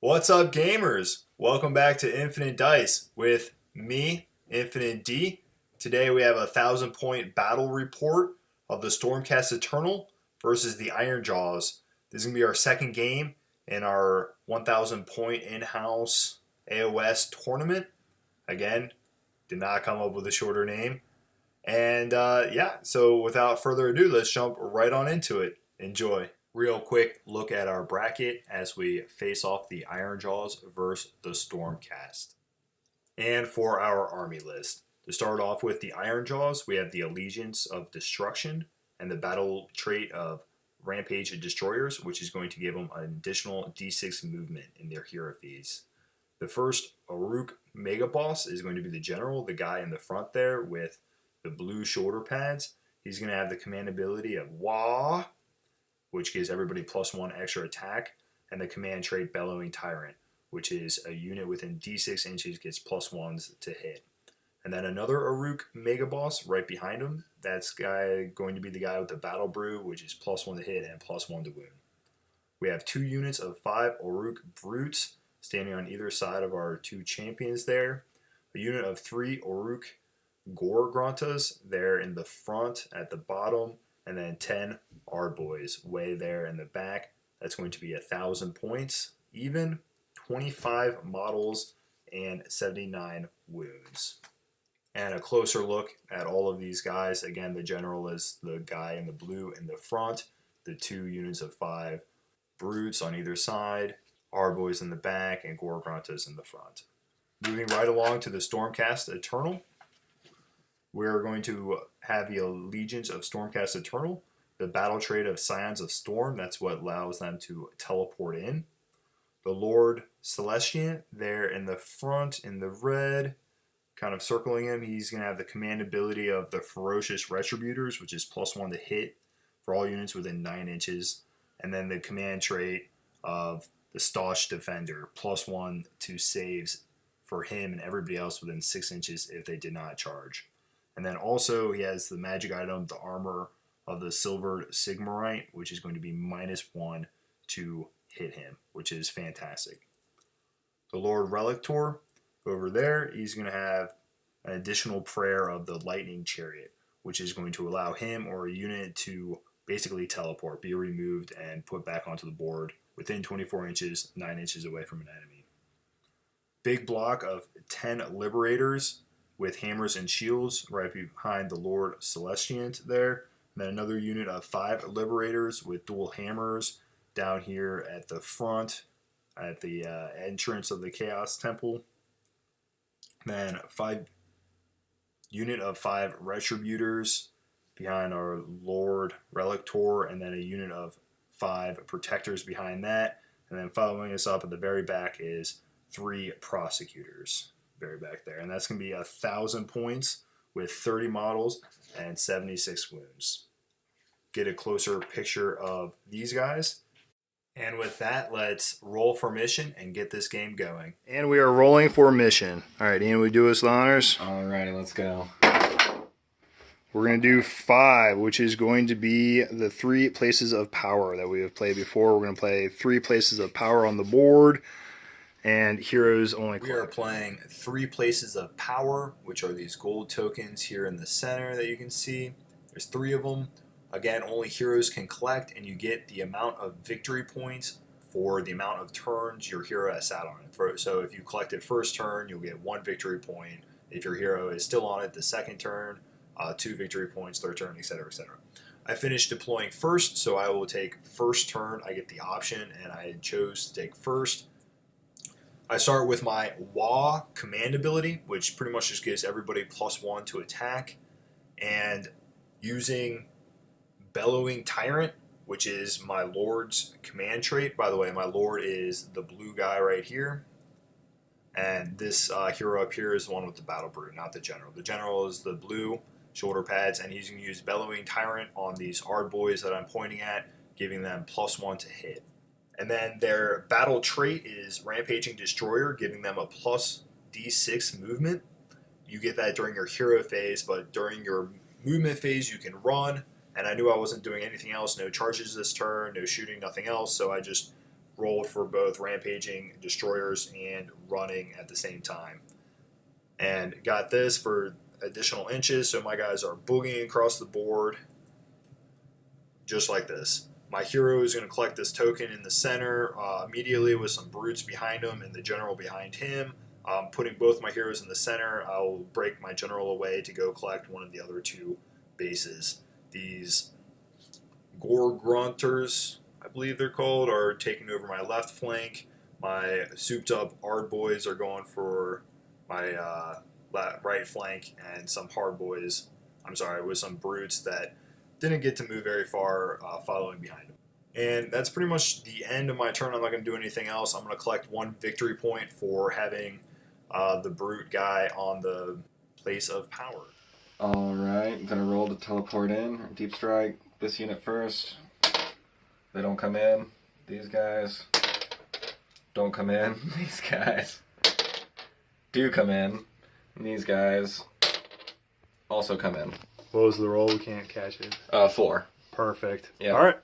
What's up, gamers? Welcome back to Infinite Dice with me, Infinite D. Today we have a 1,000-point battle report of the Stormcast Eternal versus the Ironjawz. This is going to be our second game in our 1,000-point in-house AOS tournament. Again, did not come up with a shorter name. And so without further ado, let's jump right on into it. Enjoy. Real quick look at our bracket as we face off the Ironjawz versus the Stormcast. And for our army list, to start off with the Ironjawz, we have the Allegiance of Destruction and the battle trait of Rampage and Destroyers, which is going to give them an additional D6 movement in their hero phase. The first Orruk Mega Boss is going to be the general, the guy in the front there with the blue shoulder pads. He's going to have the command ability of Wah, which gives everybody +1 extra attack, and the command trait Bellowing Tyrant, which is a unit within D6 inches gets +1s to hit. And then another Orruk Mega Boss right behind him. That's going to be the guy with the Battle Brew, which is +1 to hit and +1 to wound. We have 2 units of 5 Orruk Brutes standing on either side of our 2 champions there. A unit of 3 Orruk Gorgrontas there in the front at the bottom, and then 10 Ardboys way there in the back. That's going to be 1,000 points, even 25 models, and 79 wounds. And a closer look at all of these guys. Again, the general is the guy in the blue in the front, the 2 units of 5 Brutes on either side, Ardboys in the back, and Gorgrontas in the front. Moving right along to the Stormcast Eternal. We're going to have the Allegiance of Stormcast Eternal, the battle trait of Scions of Storm, that's what allows them to teleport in. The Lord Celestiant there in the front in the red, kind of circling him. He's going to have the command ability of the Ferocious Retributors, which is +1 to hit for all units within 9 inches. And then the command trait of the Staunch Defender, +1 to saves for him and everybody else within 6 inches if they did not charge. And then also he has the magic item, the Armor of the Silvered Sigmarite, which is going to be -1 to hit him, which is fantastic. The Lord Relictor over there, he's going to have an additional prayer of the Lightning Chariot, which is going to allow him or a unit to basically teleport, be removed, and put back onto the board within 24 inches, 9 inches away from an enemy. Big block of 10 Liberators with hammers and shields right behind the Lord Celestiant there. And then another unit of 5 Liberators with dual hammers down here at the front at the entrance of the Chaos Temple. Then unit of 5 Retributors behind our Lord Relictor, and then a unit of 5 Protectors behind that. And then following us up at the very back is 3 Prosecutors. Very back there, and that's going to be 1,000 points with 30 models and 76 wounds. Get a closer picture of these guys. And with that, let's roll for mission and get this game going. And we are rolling for mission. All right, Ian, will you do us the honors? Alrighty, let's go. We're going to do 5, which is going to be the 3 places of power that we have played before. We're going to play 3 places of power on the board. And heroes only. We are playing 3 places of power, which are these gold tokens here in the center that you can see. There's 3 of them. Again, only heroes can collect, and you get the amount of victory points for the amount of turns your hero has sat on it. So if you collected first turn, you'll get 1 victory point. If your hero is still on it the second turn, 2 victory points, third turn, etc., etc. I finished deploying first, so I will take first turn. I get the option, and I chose to take first. I start with my Wah command ability, which pretty much just gives everybody +1 to attack. And using Bellowing Tyrant, which is my Lord's command trait. By the way, my Lord is the blue guy right here. And this hero up here is the one with the Battle Brew, not the General. The General is the blue shoulder pads, and he's going to use Bellowing Tyrant on these Ardboys that I'm pointing at, giving them +1 to hit. And then their battle trait is Rampaging Destroyer, giving them a +D6 movement. You get that during your hero phase, but during your movement phase you can run. And I knew I wasn't doing anything else, no charges this turn, no shooting, nothing else, so I just rolled for both rampaging destroyers and running at the same time. And got this for additional inches, so my guys are boogieing across the board just like this. My hero is going to collect this token in the center immediately with some brutes behind him and the general behind him. Putting both my heroes in the center, I'll break my general away to go collect one of the other two bases. These Gore Grunters, I believe they're called, are taking over my left flank. My souped up Ard boys are going for my right flank, and some hard boys, with some brutes that didn't get to move very far following behind him. And that's pretty much the end of my turn. I'm not going to do anything else. I'm going to collect 1 victory point for having the brute guy on the place of power. Alright, I'm going to roll to teleport in. Deep strike this unit first. They don't come in. These guys don't come in. These guys do come in. And these guys also come in. What was the roll? We can't catch it. 4. Perfect. Yeah. All right.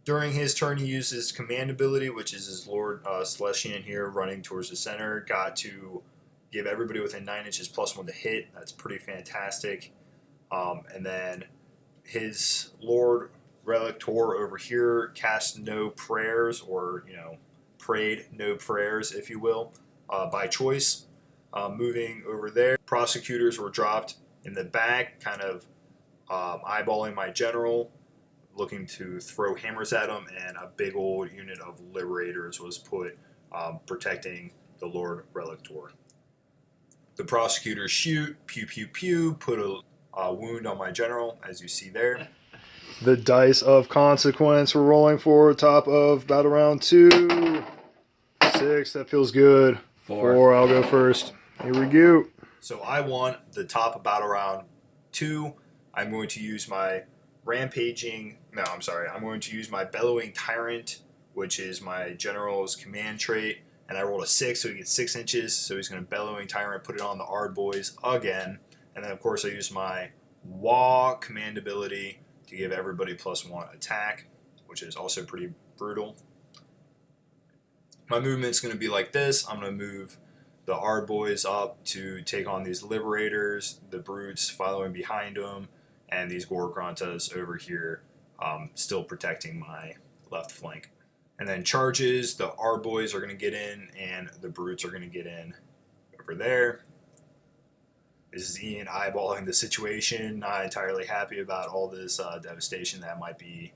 During his turn, he uses command ability, which is his Lord Celestian here running towards the center. Got to give everybody within 9 inches +1 to hit. That's pretty fantastic. And then his Lord Relictor over here cast no prayers, or, prayed no prayers, if you will, by choice. Moving over there, prosecutors were dropped in the back, kind of eyeballing my general, looking to throw hammers at him, and a big old unit of liberators was put protecting the Lord Relictor. The prosecutors shoot, pew pew pew, put a wound on my general, as you see there. The dice of consequence we're rolling for top of battle round 2. 6, that feels good. 4, I'll go first. Here we go. So I want the top of battle round 2. I'm going to use my I'm going to use my Bellowing Tyrant, which is my general's command trait. And I rolled a 6, so he gets 6 inches. So he's going to Bellowing Tyrant, put it on the Ard boys again. And then, of course, I use my Wah command ability to give everybody +1 attack, which is also pretty brutal. My movement's going to be like this. I'm going to move the Ard boys up to take on these liberators, the brutes following behind them, and these Gore Gruntas over here still protecting my left flank. And then charges, the Ard boys are going to get in, and the brutes are going to get in over there. This is Ian eyeballing the situation, not entirely happy about all this devastation that might be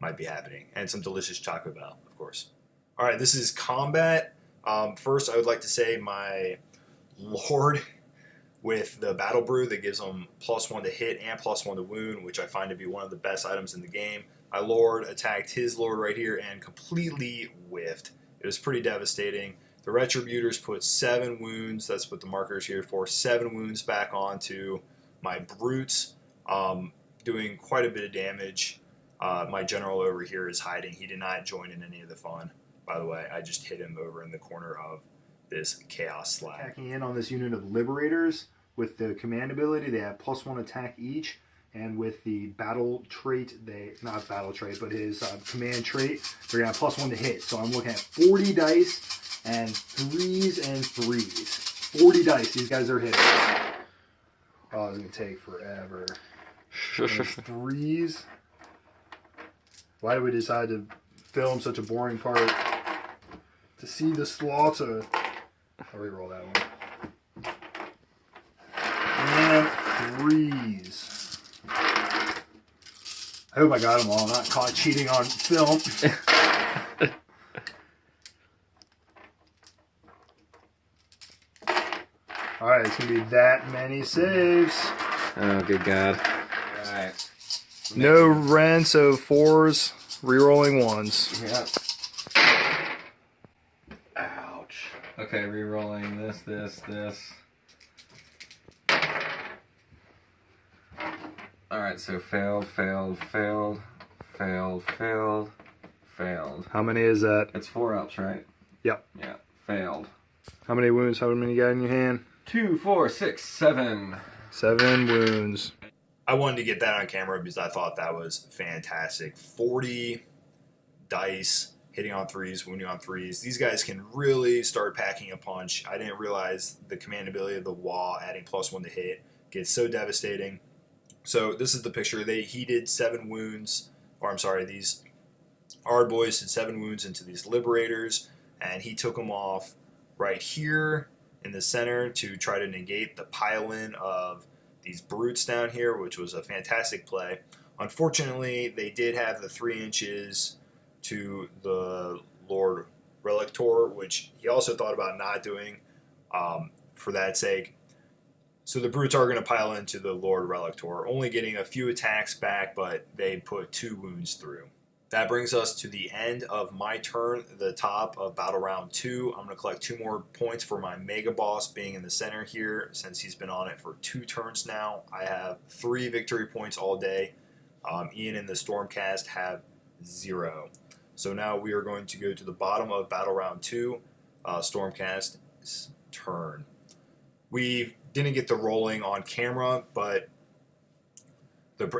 happening, and some delicious Taco Bell, of course. All right, this is combat. First, I would like to say my Lord with the Battle Brew that gives them +1 to hit and +1 to wound, which I find to be one of the best items in the game. My Lord attacked his Lord right here and completely whiffed. It was pretty devastating. The Retributors put 7 wounds, that's what the marker is here for, 7 wounds back onto my Brutes, doing quite a bit of damage. My General over here is hiding. He did not join in any of the fun. By the way, I just hit him over in the corner of this Chaos Slab. Attacking in on this unit of Liberators with the command ability, they have +1 attack each. And with the battle trait, not battle trait, but his command trait, they're going to have +1 to hit. So I'm looking at 40 dice and 3s and 3s. 40 dice, these guys are hitting. Oh, it's going to take forever. And 3s. Why did we decide to film such a boring part? To see the slaughter. I'll re-roll that one. And 3s. I hope I got them all. I'm not caught cheating on film. Alright, it's going to be that many saves. Oh, good God. Alright. No rent, so 4s, re-rolling 1s. Yeah. Ouch. Okay, re-rolling this. Alright, so failed. How many is that? It's 4 ups, right? Yep. Yeah, failed. How many wounds? How many you got in your hand? 2, 4, 6, 7. 7 wounds. I wanted to get that on camera because I thought that was fantastic. 40 dice hitting on threes, wounding on threes. These guys can really start packing a punch. I didn't realize the command ability of the wall adding +1 to hit gets so devastating. So this is the picture. He did 7 wounds, or I'm sorry, these Ard boys did 7 wounds into these Liberators, and he took them off right here in the center to try to negate the pile-in of these brutes down here, which was a fantastic play. Unfortunately, they did have the 3 inches to the Lord Relictor, which he also thought about not doing for that sake. So the brutes are going to pile into the Lord Relictor, only getting a few attacks back, but they put 2 wounds through. That brings us to the end of my turn, the top of Battle Round 2. I'm going to collect 2 more points for my Mega Boss being in the center here, since he's been on it for 2 turns now. I have 3 victory points all day. Ian and the Stormcast have 0. So now we are going to go to the bottom of Battle Round 2, Stormcast's turn. We didn't get the rolling on camera, but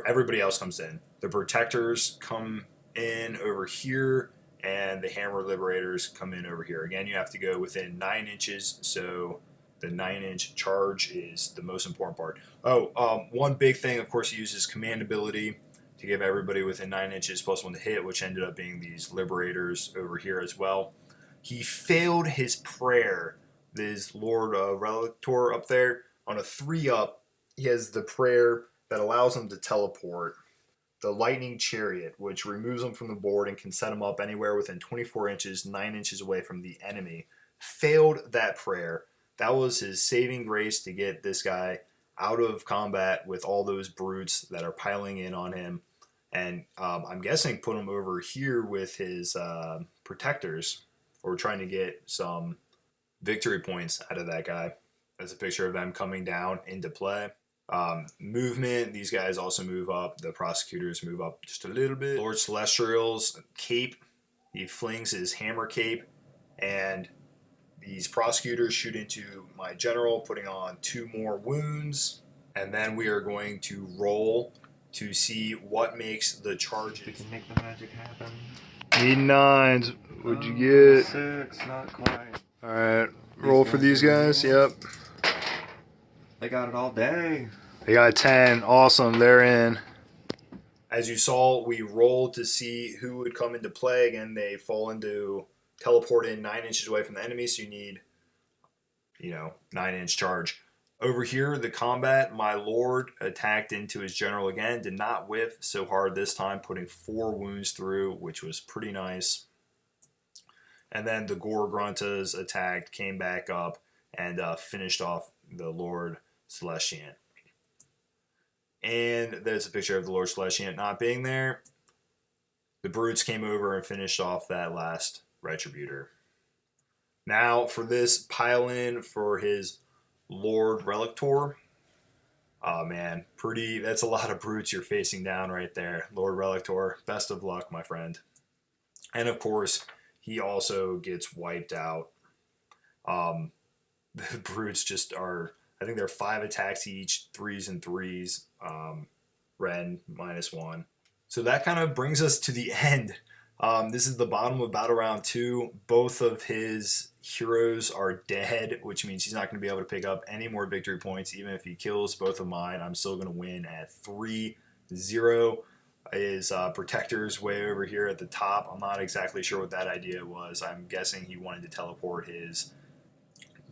everybody else comes in. The Protectors come in over here, and the Hammer Liberators come in over here. Again, you have to go within 9 inches, so the 9-inch charge is the most important part. One big thing, of course, he uses command ability to give everybody within 9 inches +1 to hit, which ended up being these Liberators over here as well. He failed his prayer, this Lord Relictor up there. On a 3-up, he has the prayer that allows him to teleport. The Lightning Chariot, which removes him from the board and can set him up anywhere within 24 inches, 9 inches away from the enemy. Failed that prayer. That was his saving grace to get this guy out of combat with all those brutes that are piling in on him. And I'm guessing put him over here with his Protectors, or trying to get some victory points out of that guy. That's a picture of them coming down into play. Movement, these guys also move up. The Prosecutors move up just a little bit. Lord Celestial's cape, he flings his hammer cape, and these Prosecutors shoot into my general, putting on 2 more wounds. And then we are going to roll to see what makes the charges. We can make the magic happen. Need 9s. What'd you get? 6, not quite. Alright, roll for these guys. Yep. They got it all day. They got 10. Awesome, they're in. As you saw, we rolled to see who would come into play. Again, they fall into teleport in 9 inches away from the enemy, so you need, 9-inch charge. Over here, the combat, my Lord attacked into his general again, did not whiff so hard this time, putting 4 wounds through, which was pretty nice. And then the Gore Gruntas attacked, came back up, and finished off the Lord Celestiant. And there's a picture of the Lord Celestiant not being there. The brutes came over and finished off that last Retributor. Now for this pile-in for his Lord Relictor. Oh man, that's a lot of brutes you're facing down right there. Lord Relictor, best of luck, my friend. And of course, he also gets wiped out. The brutes just are, I think they're 5 attacks each, 3s and 3s. Ren -1. So that kind of brings us to the end. This is the bottom of Battle Round 2. Both of his heroes are dead, which means he's not going to be able to pick up any more victory points. Even if he kills both of mine, I'm still going to win at 3-0. His Protector's way over here at the top. I'm not exactly sure what that idea was. I'm guessing he wanted to teleport his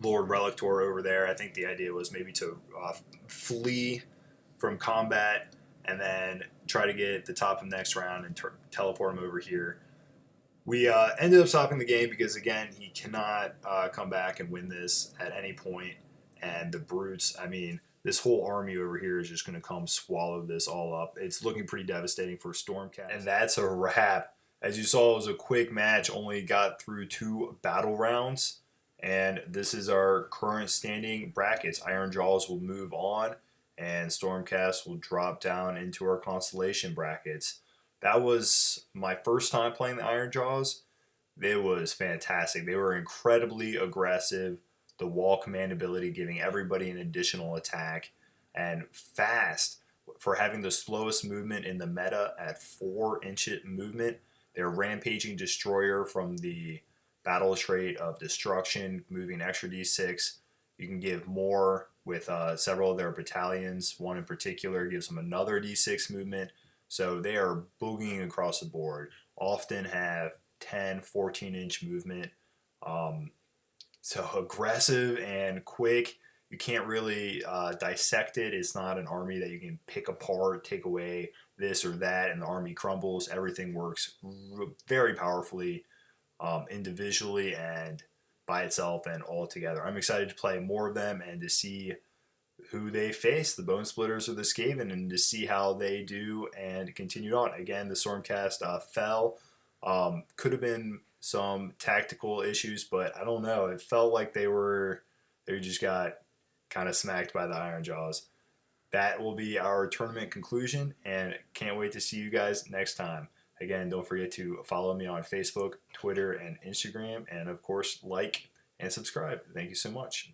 Lord Relictor over there. I think the idea was maybe to flee from combat and then try to get the top of the next round and teleport him over here. We ended up stopping the game because, again, he cannot come back and win this at any point. And the brutes, I mean, this whole army over here is just going to come swallow this all up. It's looking pretty devastating for Stormcast. And that's a wrap. As you saw, it was a quick match, only got through 2 battle rounds. And this is our current standing brackets. Ironjawz will move on, and Stormcast will drop down into our constellation brackets. That was my first time playing the Ironjawz. It was fantastic. They were incredibly aggressive. The wall command ability giving everybody an additional attack, and fast for having the slowest movement in the meta at 4-inch movement. Their Rampaging Destroyer from the battle trait of Destruction, moving extra d6. You can give more with several of their battalions. One in particular gives them another d6 movement. So they are boogieing across the board. Often have 10, 14-inch movement. So aggressive and quick. You can't really dissect it. It's not an army that you can pick apart, take away this or that, and the army crumbles. Everything works very powerfully individually and by itself and all together. I'm excited to play more of them and to see who they face, the Bone Splitters or the Skaven, and to see how they do and continue on. Again, the Stormcast fell. Could have been some tactical issues, but I don't know. It felt like they just got kind of smacked by the Ironjawz. That will be our tournament conclusion, and can't wait to see you guys next time. Again, don't forget to follow me on Facebook, Twitter, and Instagram, and of course, like and subscribe. Thank you so much.